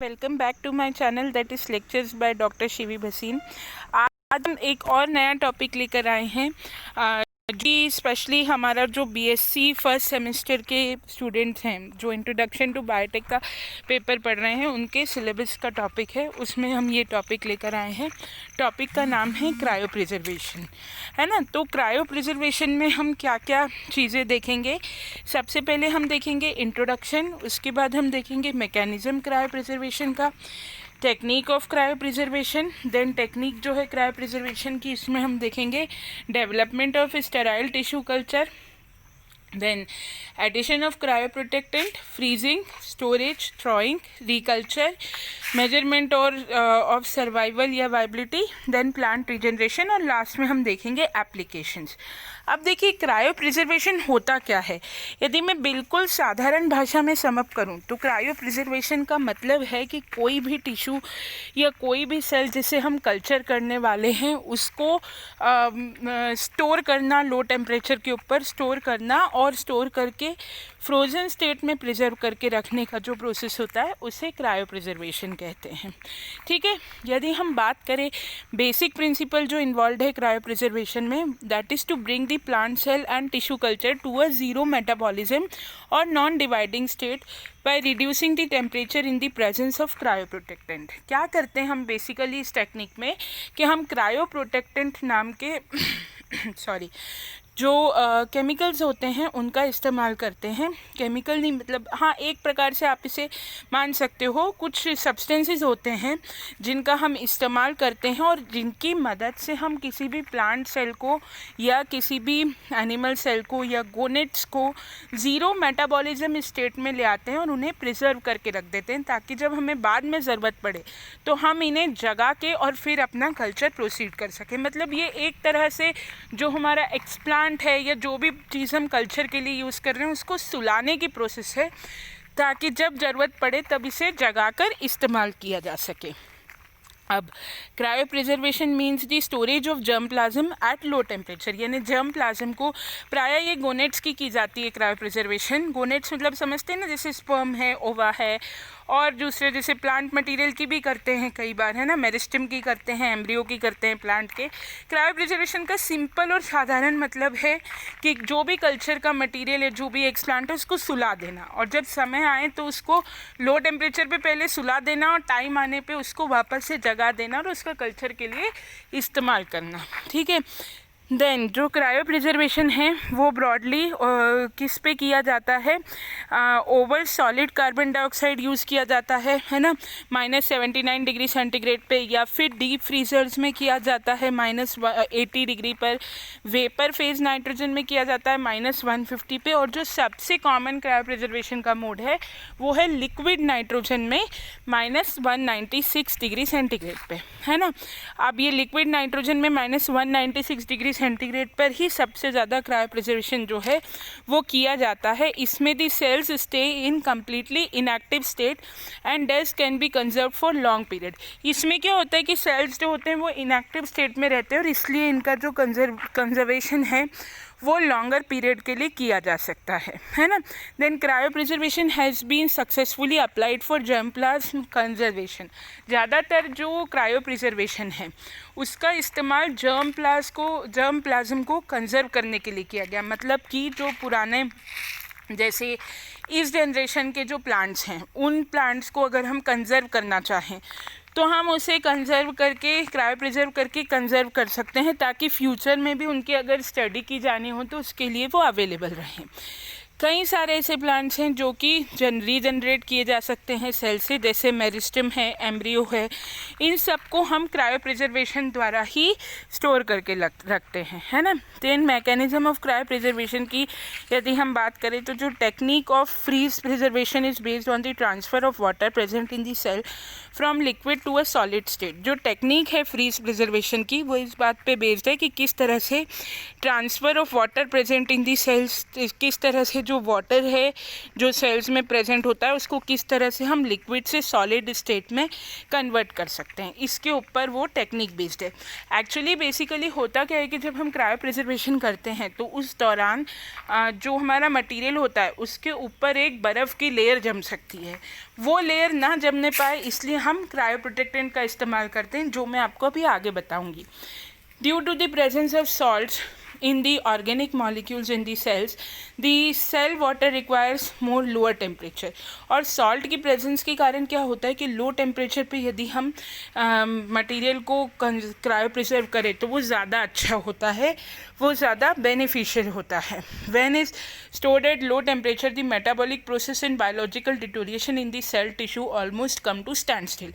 Welcome back to my channel that is lectures by doctor Shivi Bhasin. आज हम एक और नया टॉपिक लेकर आए हैं जी। स्पेशली हमारा जो बीएससी फर्स्ट सेमेस्टर के स्टूडेंट्स हैं जो इंट्रोडक्शन टू बायोटेक का पेपर पढ़ रहे हैं, उनके सिलेबस का टॉपिक है, उसमें हम ये टॉपिक लेकर आए हैं। टॉपिक का नाम है क्रायो प्रिजर्वेशन, है ना। तो क्रायो प्रिजर्वेशन में हम क्या क्या चीज़ें देखेंगे। सबसे पहले हम देखेंगे इंट्रोडक्शन, उसके बाद हम देखेंगे मैकेनिज़्म क्रायो प्रिजर्वेशन का, technique of cryo preservation, then technique जो है क्रायो प्रिजर्वेशन की, इसमें हम देखेंगे development of sterile tissue culture, then addition of cryo protectant, freezing, storage, thawing, reculture, measurement और ऑफ सर्वाइवल या वाइबिलिटी, देन प्लांट रिजनरेशन, और लास्ट में हम देखेंगे एप्लीकेशंस। अब देखिए क्रायो प्रिजर्वेशन होता क्या है। यदि मैं बिल्कुल साधारण भाषा में समअप करूं तो क्रायो प्रिजर्वेशन का मतलब है कि कोई भी टिश्यू या कोई भी सेल जिसे हम कल्चर करने वाले हैं उसको स्टोर करना, लो टेम्परेचर के ऊपर स्टोर करना, और स्टोर करके फ्रोज़न स्टेट में प्रिजर्व करके रखने का जो प्रोसेस होता है उसे क्रायो प्रिजर्वेशन कहते हैं। ठीक है, यदि हम बात करें बेसिक प्रिंसिपल जो इन्वॉल्व है क्रायो प्रिजर्वेशन में, that is to bring the plant cell and tissue culture to a zero metabolism और non dividing state by reducing the temperature in the presence of cryo protectant. क्या करते हैं हम basically इस technique में कि हम क्रायो प्रोटेक्टेंट नाम के जो केमिकल्स होते हैं उनका इस्तेमाल करते हैं। केमिकल नहीं, मतलब हाँ, एक प्रकार से आप इसे मान सकते हो, कुछ सब्सटेंसेस होते हैं जिनका हम इस्तेमाल करते हैं और जिनकी मदद से हम किसी भी प्लांट सेल को या किसी भी एनिमल सेल को या गोनेट्स को ज़ीरो मेटाबॉलिज्म स्टेट में ले आते हैं और उन्हें प्रिजर्व करके रख देते हैं, ताकि जब हमें बाद में ज़रूरत पड़े तो हम इन्हें जगा के और फिर अपना कल्चर प्रोसीड कर सकें। मतलब ये एक तरह से जो हमारा एक्सप्लांट है या जो भी चीज़ हम कल्चर के लिए यूज़ कर रहे हैं उसको सुलाने की प्रोसेस है, ताकि जब ज़रूरत पड़े तब इसे जगाकर इस्तेमाल किया जा सके। अब cryo preservation means the storage of germ plasm eight low temperature, यानी जर्म प्लाज्म को प्राय ये गोनेट्स की जाती है क्रायो प्रिजर्वेशन। गोनेट्स मतलब समझते हैं ना, जैसे स्पर्म है, ओवा है, और दूसरे जैसे प्लांट मटेरियल की भी करते हैं कई बार, है ना, मेरिस्टेम की करते हैं, एम्ब्रियो की करते हैं प्लांट के। क्रायो प्रिजर्वेशन का सिंपल और साधारण मतलब है कि जो भी कल्चर का मटेरियल है, जो भी एक्सप्लांट है, उसको सुला देना, और जब समय आए तो उसको लो टेम्परेचर पे पहले सुला देना और टाइम आने पे उसको वापस से जगा देना और उसका कल्चर के लिए इस्तेमाल करना। ठीक है, देन जो क्रायो प्रिजर्वेशन है वो ब्रॉडली किस पे किया जाता है, over solid carbon dioxide use किया जाता है ना, -79 डिग्री सेंटीग्रेड पे, या फिर डीप फ्रीजर्स में किया जाता है -80 डिग्री पर, वेपर फेज नाइट्रोजन में किया जाता है -150 पे, और जो सबसे कॉमन क्रायो प्रिजर्वेशन का मोड है वो है लिक्विड नाइट्रोजन में -196 डिग्री सेंटीग्रेड पे, है ना। अब ये लिक्विड नाइट्रोजन में -196 डिग्री सेंटीग्रेड पर ही सबसे ज़्यादा क्रायो प्रिजर्वेशन जो है वो किया जाता है। इसमें the cells stay in completely inactive state and they can be conserve for long period. इसमें क्या होता है कि सेल्स जो होते हैं वो इनएक्टिव स्टेट में रहते हैं और इसलिए इनका जो कंजर्वेशन है वो लॉन्गर पीरियड के लिए किया जा सकता है ना। Then cryopreservation has been successfully applied for germplasm conservation. ज़्यादातर जो क्रायो प्रिजर्वेशन है उसका इस्तेमाल जर्म प्लाज्म को कंजर्व करने के लिए किया गया। मतलब कि जो पुराने जैसे इस जनरेशन के जो प्लांट्स हैं, उन प्लांट्स को अगर हम कंजर्व करना चाहें तो हम उसे कंजर्व करके, क्रायो प्रिजर्व करके कंजर्व कर सकते हैं, ताकि फ्यूचर में भी उनकी अगर स्टडी की जानी हो तो उसके लिए वो अवेलेबल रहें। कई सारे ऐसे प्लांट्स हैं जो कि रीजनरेट किए जा सकते हैं सेल से, जैसे मेरिस्टेम है, एम्ब्रियो है, इन सबको हम क्रायो प्रिजर्वेशन द्वारा ही स्टोर करके रखते हैं, है ना। Then mechanism of cryo preservation की यदि हम बात करें तो जो technique of freeze preservation is based on the transfer of water present in the cell from liquid to a solid state. जो टेक्निक है फ्रीज प्रिजर्वेशन की वो इस बात पे बेस्ड है कि किस तरह से transfer of water present in the cells, किस तरह से जो वाटर है जो सेल्स में प्रेजेंट होता है उसको किस तरह से हम लिक्विड से सॉलिड स्टेट में कन्वर्ट कर सकते हैं, इसके ऊपर वो टेक्निक बेस्ड है। एक्चुअली बेसिकली होता क्या है कि जब हम क्रायो प्रिजर्वेशन करते हैं तो उस दौरान जो हमारा मटेरियल होता है उसके ऊपर एक बर्फ़ की लेयर जम सकती है। वो लेयर ना जमने पाए इसलिए हम क्रायो प्रोटेक्टेंट का इस्तेमाल करते हैं, जो मैं आपको अभी आगे बताऊंगी। Due to the presence of salts in the organic molecules in the cells, the cell water requires more lower temperature। और सॉल्ट की प्रेजेंस के कारण क्या होता है कि लो टेम्परेचर पे यदि हम मटेरियल को क्रायो प्रिजर्व करें तो वो ज़्यादा अच्छा होता है, वो ज़्यादा बेनिफिशियल होता है। When is stored at low temperature the metabolic process and biological deterioration in the cell tissue almost come to stand still.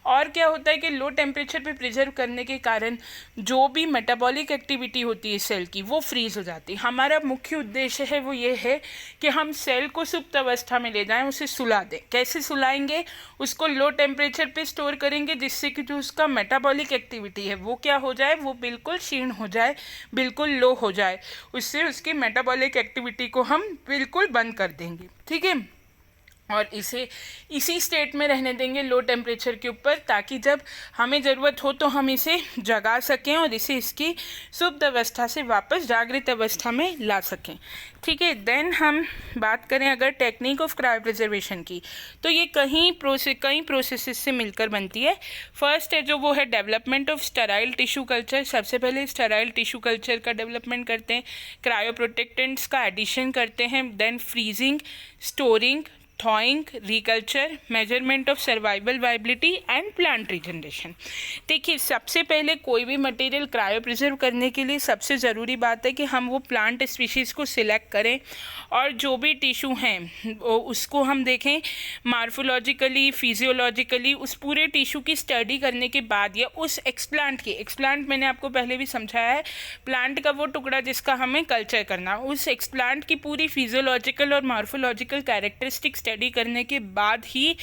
और क्या होता है कि लो टेम्परेचर पे प्रिजर्व करने के कारण जो भी मेटाबॉलिक एक्टिविटी होती है सेल की वो फ्रीज हो जाती है। हमारा मुख्य उद्देश्य है वो ये है कि हम सेल को सुप्त अवस्था में ले जाएं, उसे सुला दें। कैसे सुलाएंगे? उसको लो टेम्परेचर पे स्टोर करेंगे जिससे कि जो उसका मेटाबॉलिक एक्टिविटी है वो क्या हो जाए, वो बिल्कुल क्षीण हो जाए, बिल्कुल लो हो जाए। उससे उसकी मेटाबॉलिक एक्टिविटी को हम बिल्कुल बंद कर देंगे, ठीक है। और इसे इसी स्टेट में रहने देंगे लो टेम्परेचर के ऊपर, ताकि जब हमें ज़रूरत हो तो हम इसे जगा सकें और इसे इसकी सुप्त अवस्था से वापस जागृत अवस्था में ला सकें, ठीक है। देन हम बात करें अगर टेक्निक ऑफ क्रायो प्रिजर्वेशन की, तो ये कई प्रोसेसेस से मिलकर बनती है। फर्स्ट है जो वो है development of sterile tissue culture. सबसे पहले स्टेराइल टिश्यू कल्चर का डेवलपमेंट करते हैं, क्रायो प्रोटेक्टेंट्स का एडिशन करते हैं, then freezing, storing, thawing, reculture, measurement of survival viability and plant regeneration. देखिए, सबसे पहले कोई भी मटेरियल क्रायो प्रिजर्व करने के लिए सबसे ज़रूरी बात है कि हम वो प्लांट स्पीशीज़ को सिलेक्ट करें और जो भी टिश्यू हैं उसको हम देखें मार्फोलॉजिकली, फिजियोलॉजिकली, उस पूरे टिश्यू की स्टडी करने के बाद या उस एक्सप्लांट मैंने आपको पहले भी समझाया है, प्लांट का वो टुकड़ा जिसका हमें कल्चर करना, उस एक्सप्लांट की पूरी फिजियोलॉजिकल और मार्फोलॉजिकल कैरेक्टरिस्टिक्स स्टडी करने के बाद ही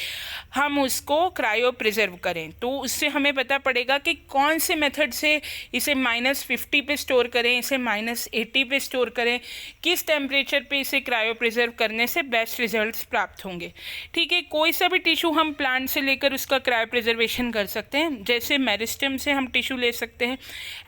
हम उसको क्रायो प्रिजर्व करें। तो उससे हमें पता पड़ेगा कि कौन से मेथड से इसे -50 पे स्टोर करें, इसे -80 पे स्टोर करें, किस टेम्परेचर पे इसे क्रायो प्रिजर्व करने से बेस्ट रिजल्ट्स प्राप्त होंगे, ठीक है। कोई सा भी टिश्यू हम प्लांट से लेकर उसका क्रायो प्रिजर्वेशन कर सकते हैं। जैसे मेरिस्टेम से हम टिश्यू ले सकते हैं,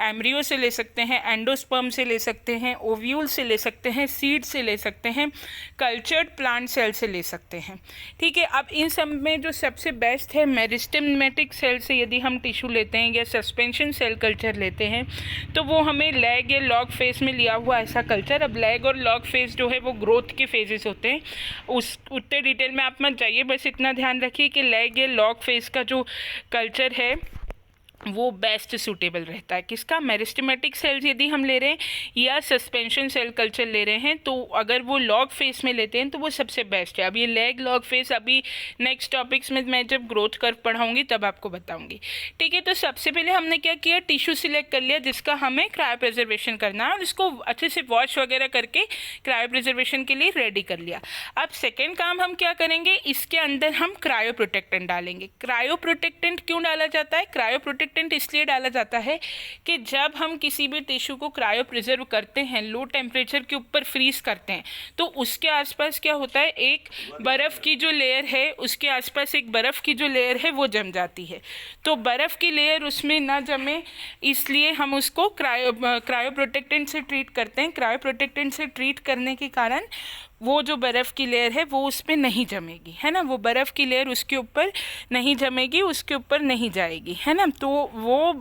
एम्ब्रियो से ले सकते हैं, एंडोस्पर्म से ले सकते हैं, ओव्यूल से ले सकते हैं, सीड से ले सकते हैं, कल्चर्ड प्लांट सेल से ले सकते हैं, ठीक है। अब इन सब में जो सबसे बेस्ट है, मेरिस्टेमेटिक सेल से यदि हम टिश्यू लेते हैं या सस्पेंशन सेल कल्चर लेते हैं तो वो हमें लैग या लॉग फेज में लिया हुआ ऐसा कल्चर। अब लैग और लॉग फेज जो है वो ग्रोथ के फेजेस होते हैं, उस उतने डिटेल में आप मत जाइए, बस इतना ध्यान रखिए कि लैग या लॉग फेज का जो कल्चर है वो बेस्ट सूटेबल रहता है। किसका? मेरिस्टेमेटिक सेल्स यदि हम ले रहे हैं या सस्पेंशन सेल कल्चर ले रहे हैं तो अगर वो लॉग फेस में लेते हैं तो वो सबसे बेस्ट है। अब ये लैग लॉग फेस अभी नेक्स्ट टॉपिक्स में मैं जब ग्रोथ कर्व पढ़ाऊंगी तब आपको बताऊंगी, ठीक है। तो सबसे पहले हमने क्या किया, टिश्यू सिलेक्ट कर लिया जिसका हमें क्रायो प्रिजर्वेशन करना है और उसको अच्छे से वॉश वगैरह करके क्रायो प्रिजर्वेशन के लिए रेडी कर लिया। अब सेकेंड काम हम क्या करेंगे, इसके अंदर हम क्रायो प्रोटेक्टेंट डालेंगे। क्रायो प्रोटेक्टेंट क्यों डाला जाता है? क्रायो प्रोटेक्टेंट इसलिए डाला जाता है कि जब हम किसी भी टिश्यू को क्रायो प्रिजर्व करते हैं, लो टेम्परेचर के ऊपर फ्रीज करते हैं, तो उसके आसपास क्या होता है, एक बर्फ़ की जो लेयर है उसके आसपास एक बर्फ़ की जो लेयर है वो जम जाती है। तो बर्फ़ की लेयर उसमें ना जमे इसलिए हम उसको क्रायो प्रोटेक्टेंट से ट्रीट करते हैं। क्रायो प्रोटेक्टेंट से ट्रीट करने के कारण वो जो बर्फ़ की लेयर है वो उस पर नहीं जमेगी, है ना, वो बर्फ़ की लेयर उसके ऊपर नहीं जमेगी, उसके ऊपर नहीं जाएगी, है ना। तो वो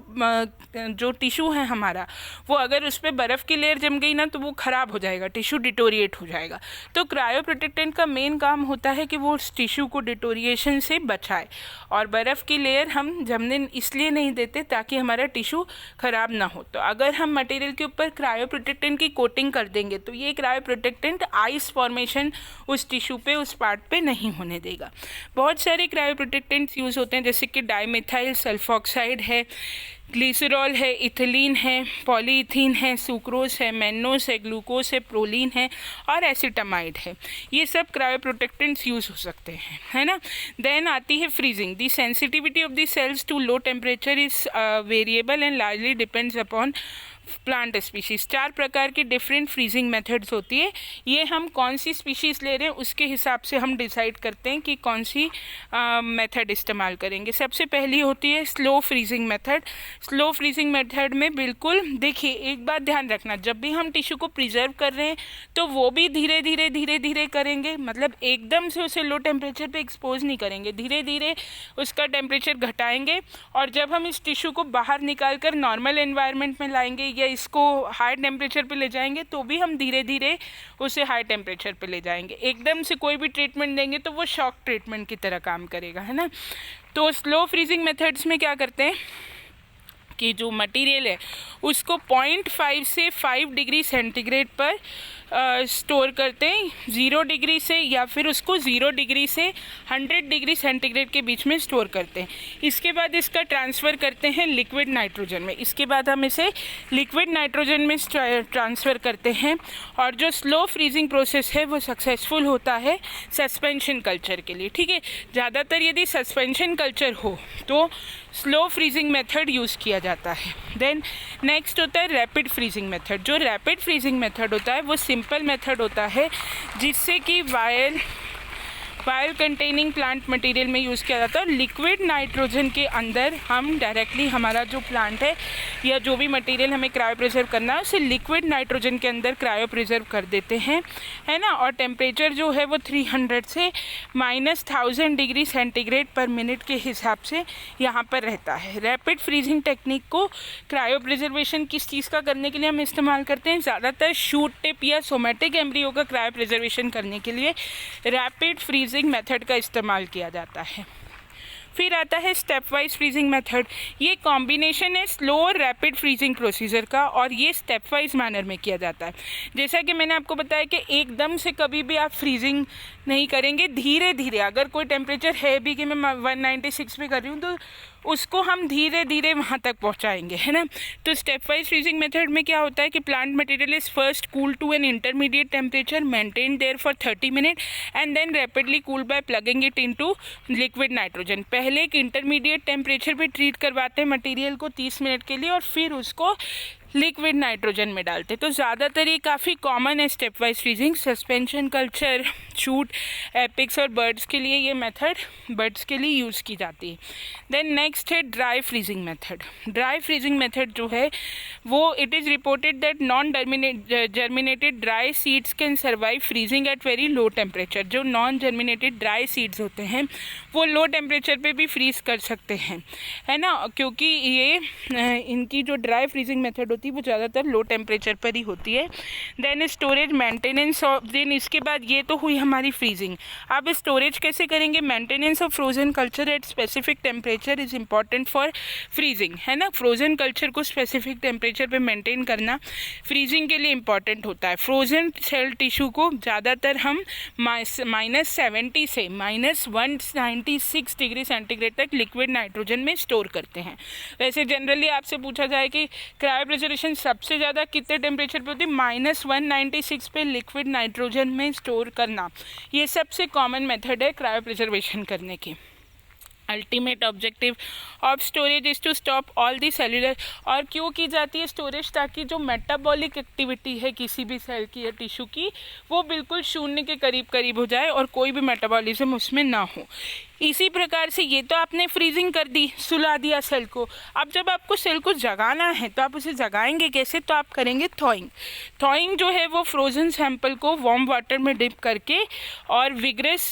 जो टिश्यू है हमारा, वो अगर उस पर बर्फ़ की लेयर जम गई ना तो वो ख़राब हो जाएगा, टिश्यू डिटोरिएट हो जाएगा। तो क्रायो प्रोटेक्टेंट का मेन काम होता है कि वो उस टिश्यू को डिटोरिएशन से बचाए। और बर्फ़ की लेयर हम जमने इसलिए नहीं देते ताकि हमारा टिश्यू ख़राब ना हो। तो अगर हम मटेरियल के ऊपर क्रायो प्रोटेक्टेंट की कोटिंग कर देंगे तो ये क्रायो प्रोटेक्टेंट आइस फॉर्मेशन उस टिश्यू पे, उस पार्ट पे नहीं होने देगा। बहुत सारे क्रायो प्रोटेक्टेंट्स यूज़ होते हैं जैसे कि डाईमिथाइल सल्फॉक्साइड है, ग्लिसरॉल है, इथिलीन है, पॉलीइथीन है, सुक्रोज है, मैनोस है, ग्लूकोज है, प्रोलीन है और एसिटामाइड है। ये सब क्रायोप्रोटेक्टेंट्स यूज़ हो सकते हैं, है ना। देन आती है freezing. The sensitivity of the cells to low temperature is variable and largely depends upon plant species. 4 प्रकार की डिफरेंट फ्रीजिंग मेथड्स होती है। ये हम कौन सी स्पीशीज़ ले रहे हैं उसके हिसाब से हम डिसाइड करते हैं कि कौन सी मेथड इस्तेमाल करेंगे। सबसे पहली होती है slow freezing method. Slow freezing method में बिल्कुल देखिए, एक बात ध्यान रखना, जब भी हम टिश्यू को प्रिजर्व कर रहे हैं तो वो भी धीरे धीरे करेंगे, मतलब एकदम से उसे लो टेम्परेचर पे एक्सपोज नहीं करेंगे, धीरे धीरे उसका टेम्परेचर घटाएंगे। और जब हम इस टिश्यू को बाहर निकाल कर नॉर्मल एनवायरनमेंट में लाएंगे या इसको हाई टेम्परेचर पे ले जाएंगे तो भी हम धीरे धीरे उसे हाई टेम्परेचर पे ले जाएंगे। एकदम से कोई भी ट्रीटमेंट देंगे तो वो शॉक ट्रीटमेंट की तरह काम करेगा, है ना। तो स्लो फ्रीजिंग मेथड्स में क्या करते हैं कि जो मटेरियल है उसको 0.5 से 5 डिग्री सेंटीग्रेड पर स्टोर करते हैं, 0 डिग्री से, या फिर उसको 0 डिग्री से 100 डिग्री सेंटीग्रेड के बीच में स्टोर करते हैं। इसके बाद इसका ट्रांसफ़र करते हैं लिक्विड नाइट्रोजन में। इसके बाद हम इसे लिक्विड नाइट्रोजन में ट्रांसफ़र करते हैं। और जो स्लो फ्रीजिंग प्रोसेस है वो सक्सेसफुल होता है सस्पेंशन कल्चर के लिए, ठीक है। ज़्यादातर यदि सस्पेंशन कल्चर हो तो स्लो फ्रीजिंग मेथड यूज़ किया जाता है। देन नेक्स्ट होता है रैपिड फ्रीजिंग मेथड। जो रैपिड फ्रीजिंग मेथड होता है वो सिंपल मेथड होता है जिससे कि वायल कंटेनिंग प्लांट मटेरियल में यूज़ किया जाता है। लिक्विड नाइट्रोजन के अंदर हम डायरेक्टली हमारा जो प्लांट है या जो भी मटेरियल हमें क्रायो प्रिजर्व करना है उसे लिक्विड नाइट्रोजन के अंदर क्रायो प्रिजर्व कर देते हैं, है ना। और टेम्परेचर जो है वो 300 से -1000 डिग्री सेंटीग्रेड पर मिनट के हिसाब से यहाँ पर रहता है। रैपिड फ्रीजिंग टेक्निक को क्रायो प्रिजर्वेशन किस चीज़ का करने के लिए हम इस्तेमाल करते हैं? ज़्यादातर शूट टिप या सोमेटिक एम्ब्रियो का क्रायो प्रिजर्वेशन करने के लिए रैपिड फ्रीजिंग मेथड का इस्तेमाल किया जाता है। फिर आता है स्टेप वाइज फ्रीजिंग मेथड। ये कॉम्बिनेशन है स्लो और रैपिड फ्रीजिंग प्रोसीजर का और ये स्टेप वाइज मैनर में किया जाता है। जैसा कि मैंने आपको बताया कि एकदम से कभी भी आप फ्रीजिंग नहीं करेंगे, धीरे धीरे। अगर कोई टेम्परेचर है भी कि मैं 196 पे कर रही हूँ तो उसको हम धीरे धीरे वहाँ तक पहुँचाएंगे, है ना। तो स्टेप वाइज फ्रीजिंग मेथड में क्या होता है कि plant material is first cool to an intermediate temperature, maintain there for 30 minute and then rapidly cool by plugging it into liquid nitrogen. पहले एक इंटरमीडिएट टेम्परेचर पे ट्रीट करवाते हैं मटेरियल को 30 मिनट के लिए और फिर उसको लिक्विड नाइट्रोजन में डालते। तो ज़्यादातर ये काफ़ी कॉमन है step wise freezing. Suspension culture, shoot, apices और बर्ड्स के लिए ये मेथड बर्ड्स के लिए यूज़ की जाती है। देन नेक्स्ट है dry freezing method. Dry freezing method जो है वो it is reported that non germinated dry seeds can survive freezing at very low temperature. जो नॉन जर्मिनेटेड ड्राई सीड्स होते हैं वो लो टेम्परेचर पे भी फ्रीज कर सकते हैं, है ना, क्योंकि ये इनकी जो ड्राई फ्रीजिंग मेथड होती है वो ज़्यादातर लो टेम्परेचर पर ही होती है। Then storage maintenance of, then इसके बाद ये तो हुई हमारी फ्रीजिंग। अब स्टोरेज कैसे करेंगे? Maintenance of frozen culture at specific temperature is important for freezing, है ना। फ्रोजन कल्चर को स्पेसिफिक टेम्परेचर पे मेंटेन करना फ्रीजिंग के लिए इम्पॉर्टेंट होता है। फ्रोजन सेल टिश्यू को ज़्यादातर हम -70 से -196 डिग्री सेंटीग्रेड तक लिक्विड नाइट्रोजन में स्टोर करते हैं। वैसे जनरली आपसे पूछा जाए कि क्रायो प्रिजर्वेशन सबसे ज़्यादा कितने टेम्परेचर पे होती है? -196 पे लिक्विड नाइट्रोजन में स्टोर करना। ये सबसे कॉमन मेथड है क्रायो प्रिजर्वेशन करने की। Ultimate objective of storage is to stop all the cellular. और क्यों की जाती है स्टोरेज? ताकि जो मेटाबॉलिक एक्टिविटी है किसी भी सेल की या टिश्यू की वो बिल्कुल शून्य के करीब हो जाए और कोई भी मेटाबॉलिज्म उसमें ना हो। इसी प्रकार से ये तो आपने फ्रीजिंग कर दी, सुला दिया सेल को। अब जब आपको सेल को जगाना है तो आप उसे जगाएंगे कैसे? तो आप करेंगे थॉइंग। थॉइंग जो है वो फ्रोजन सैंपल को वार्म वाटर में डिप करके और विग्रेस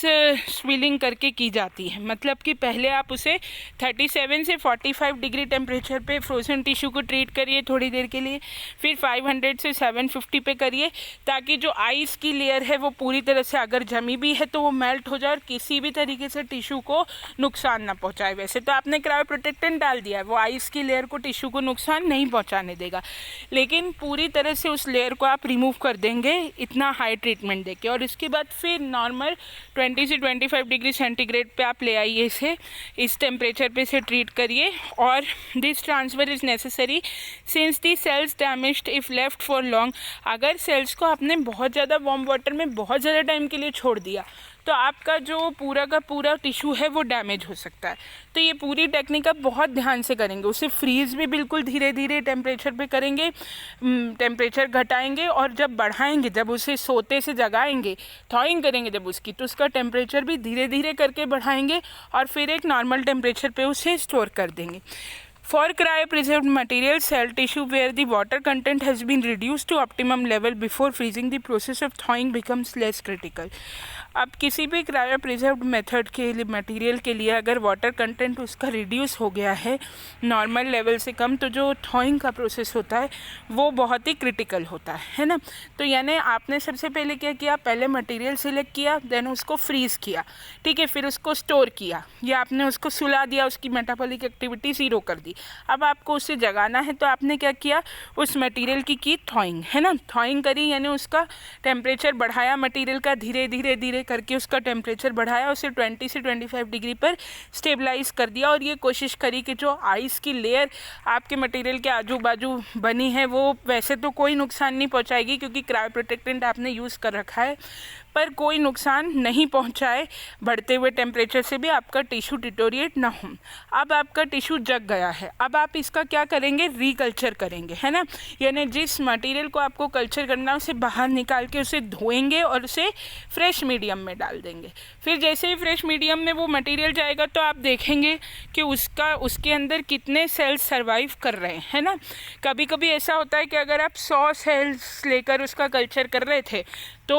स्विलिंग करके की जाती है। मतलब कि पहले आप उसे 37 से 45 डिग्री टेम्परेचर पे फ्रोजन टिश्यू को ट्रीट करिए थोड़ी देर के लिए, फिर 500 से 750 पे करिए ताकि जो आइस की लेयर है वो पूरी तरह से अगर जमी भी है तो वो मेल्ट हो जाए और किसी भी तरीके से टिश्यू टिश्यू को नुकसान ना पहुंचाए। वैसे तो आपने क्रायो प्रोटेक्टेंट डाल दिया है, वो आइस की लेयर को, टिश्यू को नुकसान नहीं पहुंचाने देगा, लेकिन पूरी तरह से उस लेयर को आप रिमूव कर देंगे इतना हाई ट्रीटमेंट देके। और इसके बाद फिर नॉर्मल 20 से 25 डिग्री सेंटीग्रेड पे आप ले आइए इसे, इस टेम्परेचर पे इसे ट्रीट करिए। और this transfer is necessary since the cells damaged if left for long. अगर सेल्स को आपने बहुत ज़्यादा वार्म वाटर में बहुत ज़्यादा टाइम के लिए छोड़ दिया तो आपका जो पूरा का पूरा टिश्यू है वो डैमेज हो सकता है। तो ये पूरी टेक्निक आप बहुत ध्यान से करेंगे। उसे फ्रीज़ भी बिल्कुल धीरे धीरे टेम्परेचर पे करेंगे, टेम्परेचर घटाएंगे, और जब बढ़ाएंगे, जब उसे सोते से जगाएंगे, थॉइंग करेंगे जब उसकी, तो उसका टेम्परेचर भी धीरे धीरे करके बढ़ाएंगे और फिर एक नॉर्मल टेम्परेचर पे उसे स्टोर कर देंगे। For cryopreserved material, cell tissue where the water content has been reduced to optimum level before freezing, the process of thawing becomes less critical. अब किसी भी क्रायो प्रिजर्व्ड मेथड के लिए मटेरियल के लिए अगर वाटर कंटेंट उसका रिड्यूस हो गया है नॉर्मल लेवल से कम, तो जो थॉइंग का प्रोसेस होता है वो बहुत ही क्रिटिकल होता है ना। तो यानी आपने सबसे पहले क्या किया, पहले मटेरियल सिलेक्ट किया, देन उसको फ्रीज़ किया, ठीक है, फिर उसको स्टोर किया, या आपने उसको सुला दिया, उसकी मेटाबॉलिक एक्टिविटी ज़ीरो कर दी। अब आपको उसे जगाना है तो आपने क्या किया, उस मटेरियल की थॉइंग, है ना, थॉइंग करी, यानी उसका टेम्परेचर बढ़ाया मटेरियल का, धीरे धीरे धीरे करके उसका टेम्परेचर बढ़ाया, उसे 20 से 25 डिग्री पर स्टेबलाइज कर दिया। और ये कोशिश करी कि जो आइस की लेयर आपके मटेरियल के आजू बाजू बनी है वो वैसे तो कोई नुकसान नहीं पहुंचाएगी क्योंकि क्रायो प्रोटेक्टेंट आपने यूज़ कर रखा है, पर कोई नुकसान नहीं पहुंचाए बढ़ते हुए टेम्परेचर से भी आपका टिश्यू डिटोरिएट ना हो। अब आपका टिश्यू जग गया है, अब आप इसका क्या करेंगे, रिकल्चर करेंगे, है ना, यानी जिस मटेरियल को आपको कल्चर करना है उसे बाहर निकाल के उसे धोएंगे और उसे फ्रेश मीडियम में डाल देंगे। फिर जैसे ही फ्रेश मीडियम में वो मटेरियल जाएगा तो आप देखेंगे कि उसके अंदर कितने सेल्स सर्वाइव कर रहे हैं, है ना। कभी कभी ऐसा होता है कि अगर आप 100 सेल्स लेकर उसका कल्चर कर रहे थे तो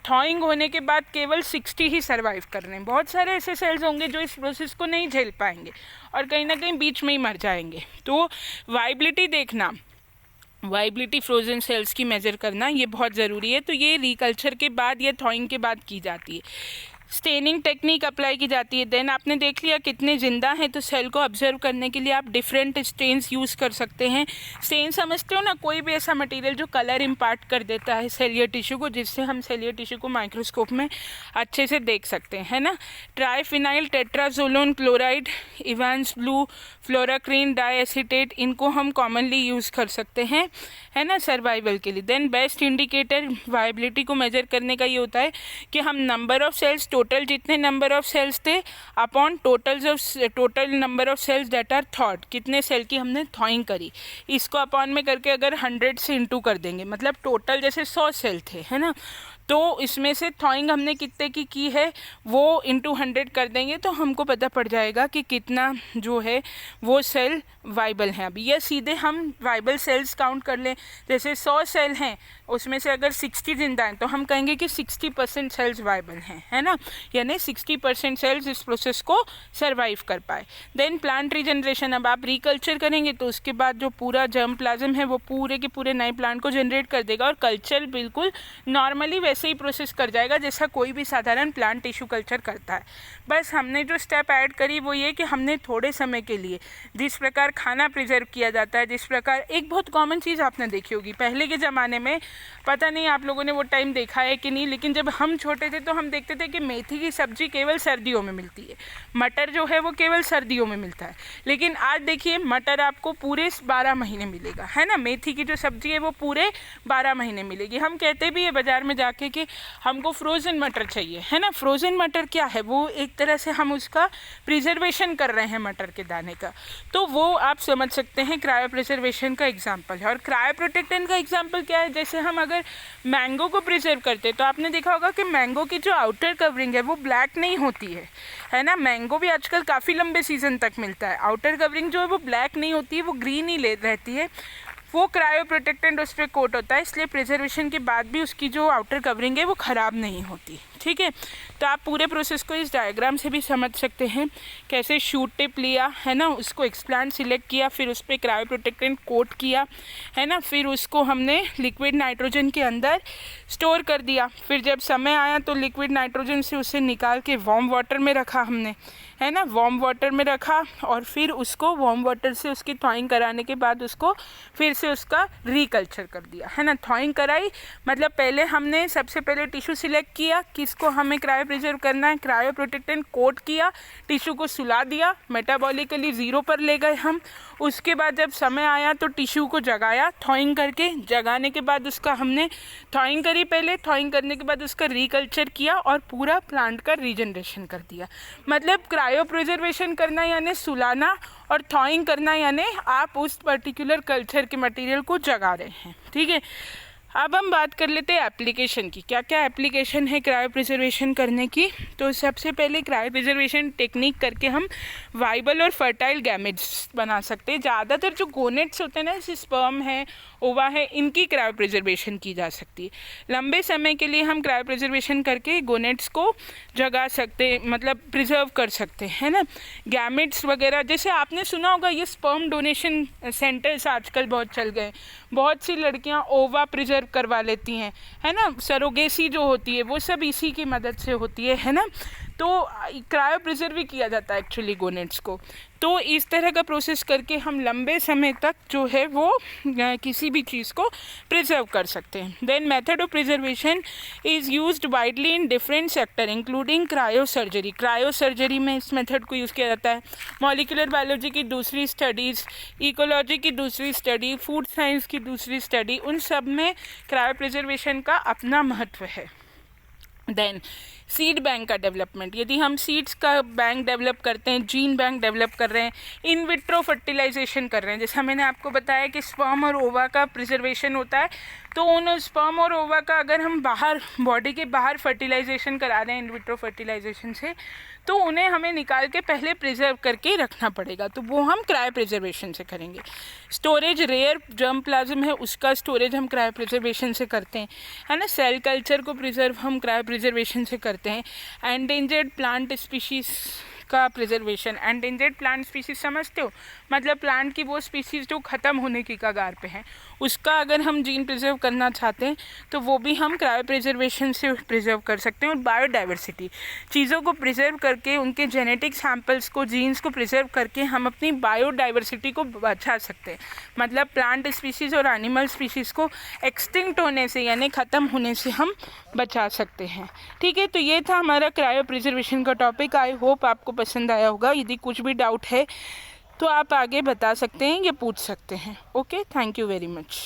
थॉइंग होने के बाद केवल 60 ही सर्वाइव कर रहे हैं। बहुत सारे ऐसे सेल्स होंगे जो इस प्रोसेस को नहीं झेल पाएंगे और कहीं ना कहीं बीच में ही मर जाएंगे। तो वाइबिलिटी देखना, वाइबिलिटी फ्रोजन सेल्स की मेज़र करना, ये बहुत ज़रूरी है। तो ये रिकल्चर के बाद या थॉइंग के बाद की जाती है। स्टेनिंग टेक्निक अप्लाई की जाती है। देन आपने देख लिया कितने ज़िंदा हैं, तो सेल को ऑब्जर्व करने के लिए आप डिफरेंट स्टेन्स यूज़ कर सकते हैं। स्टेन समझते हो ना, कोई भी ऐसा मटेरियल जो कलर इम्पार्ट कर देता है सेलियर टिश्यू को, जिससे हम सेलियर टिश्यू को माइक्रोस्कोप में अच्छे से देख सकते हैं, है ना। ट्राइफिनाइल टेट्राजोलोन क्लोराइड, इवांस ब्लू, फ्लोराक्रीन डाईएसीटेट, इनको हम कॉमनली यूज़ कर सकते हैं, है ना, सर्वाइवल के लिए। देन बेस्ट इंडिकेटर वाइबिलिटी को मेजर करने का ये होता है कि हम नंबर ऑफ सेल्स, टोटल जितने नंबर ऑफ सेल्स थे upon total number of cells that are thawed, कितने सेल की हमने थॉइंग करी, इसको अपॉन में करके अगर 100 से इंटू कर देंगे, मतलब टोटल जैसे 100 सेल थे, है ना, तो इसमें से थॉइंग हमने कितने की है वो इंटू 100 कर देंगे तो हमको पता पड़ जाएगा कि कितना जो है वो सेल वाइबल हैं। अभी या सीधे हम वाइबल सेल्स काउंट कर लें, जैसे 100 सेल हैं उसमें से अगर 60 जिंदा हैं तो हम कहेंगे कि 60% सेल्स वाइबल हैं, है ना, यानी 60% सेल्स इस प्रोसेस को सर्वाइव कर पाए। देन प्लांट रीजनरेशन, अब आप रिकल्चर करेंगे तो उसके बाद जो पूरा जर्म प्लाज्म है वो पूरे के पूरे नए प्लांट को जनरेट कर देगा और कल्चर बिल्कुल नॉर्मली वैसे ही प्रोसेस कर जाएगा जैसा कोई भी साधारण प्लांट टिश्यू कल्चर करता है। बस हमने जो स्टेप ऐड करी वो ये कि हमने थोड़े समय के लिए जिस प्रकार खाना प्रिजर्व किया जाता है, जिस प्रकार एक बहुत कॉमन चीज़ आपने देखी होगी पहले के ज़माने में, पता नहीं आप लोगों ने वो टाइम देखा है कि नहीं, लेकिन जब हम छोटे थे तो हम देखते थे कि मेथी की सब्ज़ी केवल सर्दियों में मिलती है, मटर जो है वो केवल सर्दियों में मिलता है। लेकिन आज देखिए मटर आपको पूरे 12 महीने मिलेगा, है ना, मेथी की जो सब्ज़ी है वो पूरे 12 महीने मिलेगी। हम कहते भी है बाज़ार में जाके कि हमको फ्रोज़न मटर चाहिए, है ना। फ्रोज़न मटर क्या है, वो एक तरह से हम उसका प्रिजर्वेशन कर रहे हैं मटर के दाने का, तो वो आप समझ सकते हैं क्रायो प्रिजर्वेशन का एग्जाम्पल है। और क्रायो प्रोटेक्टेंट का एग्जाम्पल क्या है, जैसे हम अगर मैंगो को प्रिजर्व करते तो आपने देखा होगा कि मैंगो की जो आउटर कवरिंग है वो ब्लैक नहीं होती है ना। मैंगो भी आजकल काफ़ी लंबे सीजन तक मिलता है, आउटर कवरिंग जो है वो ब्लैक नहीं होती है, वो ग्रीन ही रहती है, वो क्रायो प्रोटेक्टेंट उस पर कोट होता है, इसलिए प्रिजर्वेशन के बाद भी उसकी जो आउटर कवरिंग है वो ख़राब नहीं होती। ठीक है। तो आप पूरे प्रोसेस को इस डायग्राम से भी समझ सकते हैं, कैसे शूट टिप लिया है ना, उसको एक्सप्लांट सिलेक्ट किया, फिर उस पर क्रायो प्रोटेक्टेंट कोट किया है ना, फिर उसको हमने लिक्विड नाइट्रोजन के अंदर स्टोर कर दिया, फिर जब समय आया तो लिक्विड नाइट्रोजन से उसे निकाल के वार्म वाटर में रखा हमने, है ना, वार्म वाटर में रखा, और फिर उसको वार्म वाटर से उसकी थॉइंग कराने के बाद उसको फिर से उसका रिकल्चर कर दिया, है ना। थॉइंग कराई मतलब पहले हमने सबसे पहले टिश्यू सिलेक्ट किया, किसको हमें क्रायो प्रिजर्व करना है, क्रायो प्रोटेक्टेंट कोट किया, टिश्यू को सुला दिया, मेटाबॉलिकली 0 पर ले गए हम। उसके बाद जब समय आया तो टिश्यू को जगाया थॉइंग करके, जगाने के बाद उसका हमने थॉइंग करी पहले, थॉइंग करने के बाद उसका रिकल्चर किया और पूरा प्लांट का रीजनरेशन कर दिया। मतलब क्रायो प्रिजर्वेशन करना यानी सुलाना, और थॉइंग करना यानी आप उस पर्टिकुलर कल्चर के मटेरियल को जगा रहे हैं, ठीक है। अब हम बात कर लेते हैं एप्लीकेशन की, क्या क्या एप्लीकेशन है क्रायो प्रिजर्वेशन करने की। तो सबसे पहले क्रायो प्रिजर्वेशन टेक्निक करके हम वाइबल और फर्टाइल गैमेट्स बना सकते हैं। ज़्यादातर जो गोनेट्स होते हैं ना, जैसे स्पर्म है, ओवा है, इनकी क्रायो प्रिजर्वेशन की जा सकती है। लंबे समय के लिए हम क्रायो प्रिजर्वेशन करके गोनेट्स को जगा सकते, मतलब प्रिजर्व कर सकते हैं ना। गैमेट्स वगैरह, जैसे आपने सुना होगा ये स्पर्म डोनेशन सेंटर्स आजकल बहुत चल गए, बहुत सी लड़कियां ओवा प्रिजर्व करवा लेती हैं, है ना। सरोगेसी जो होती है वो सब इसी की मदद से होती है ना। तो क्रायो प्रिजर्व भी किया जाता है एक्चुअली गोनेट्स को। तो इस तरह का प्रोसेस करके हम लंबे समय तक जो है वो किसी भी चीज़ को प्रिजर्व कर सकते हैं। Then method of preservation is used widely in different sector including cryosurgery. Cryosurgery में इस मेथड को यूज़ किया जाता है। मॉलिक्यूलर बायोलॉजी की दूसरी स्टडीज़, इकोलॉजी की दूसरी स्टडी, फूड साइंस की दूसरी स्टडी, उन सब में क्रायो प्रिजर्वेशन का अपना महत्व है। देन सीड बैंक का डेवलपमेंट, यदि हम सीड्स का बैंक डेवलप करते हैं, जीन बैंक डेवलप कर रहे हैं, इन विट्रो फर्टिलाइजेशन कर रहे हैं, जैसा मैंने आपको बताया कि स्पर्म और ओवा का प्रिजर्वेशन होता है, तो उन स्पर्म और ओवा का अगर हम बाहर बॉडी के बाहर फर्टिलाइजेशन करा रहे हैं इन विट्रो फर्टिलाइजेशन से, तो उन्हें हमें निकाल के पहले प्रिजर्व करके रखना पड़ेगा, तो वो हम क्रायो प्रिजर्वेशन से करेंगे। स्टोरेज, रेयर जर्म प्लाज्म है उसका स्टोरेज हम क्रायो प्रिजर्वेशन से करते हैं, है ना। सेल कल्चर को प्रिजर्व हम क्रायो प्रिजर्वेशन से करते हैं। एंडेंजर्ड प्लांट स्पीशीज़ का प्रिजर्वेशन, एंडेंजर्ड प्लांट स्पीशीज़ समझते हो, मतलब प्लांट की वो स्पीशीज़ जो ख़त्म होने की कगार पे हैं, उसका अगर हम जीन प्रिजर्व करना चाहते हैं तो वो भी हम क्रायो प्रिजर्वेशन से प्रिजर्व कर सकते हैं। और बायोडाइवर्सिटी, चीज़ों को प्रिजर्व करके उनके जेनेटिक सैम्पल्स को, जीन्स को प्रिजर्व करके हम अपनी बायोडाइवर्सिटी को बचा सकते हैं, मतलब प्लांट स्पीशीज़ और एनिमल स्पीशीज़ को एक्सटिंक्ट होने से यानी ख़त्म होने से हम बचा सकते हैं, ठीक है। तो ये था हमारा क्रायो प्रिजर्वेशन का टॉपिक। आई होप आपको पसंद आया होगा। यदि कुछ भी डाउट है तो आप आगे बता सकते हैं या पूछ सकते हैं। Okay, thank you very much.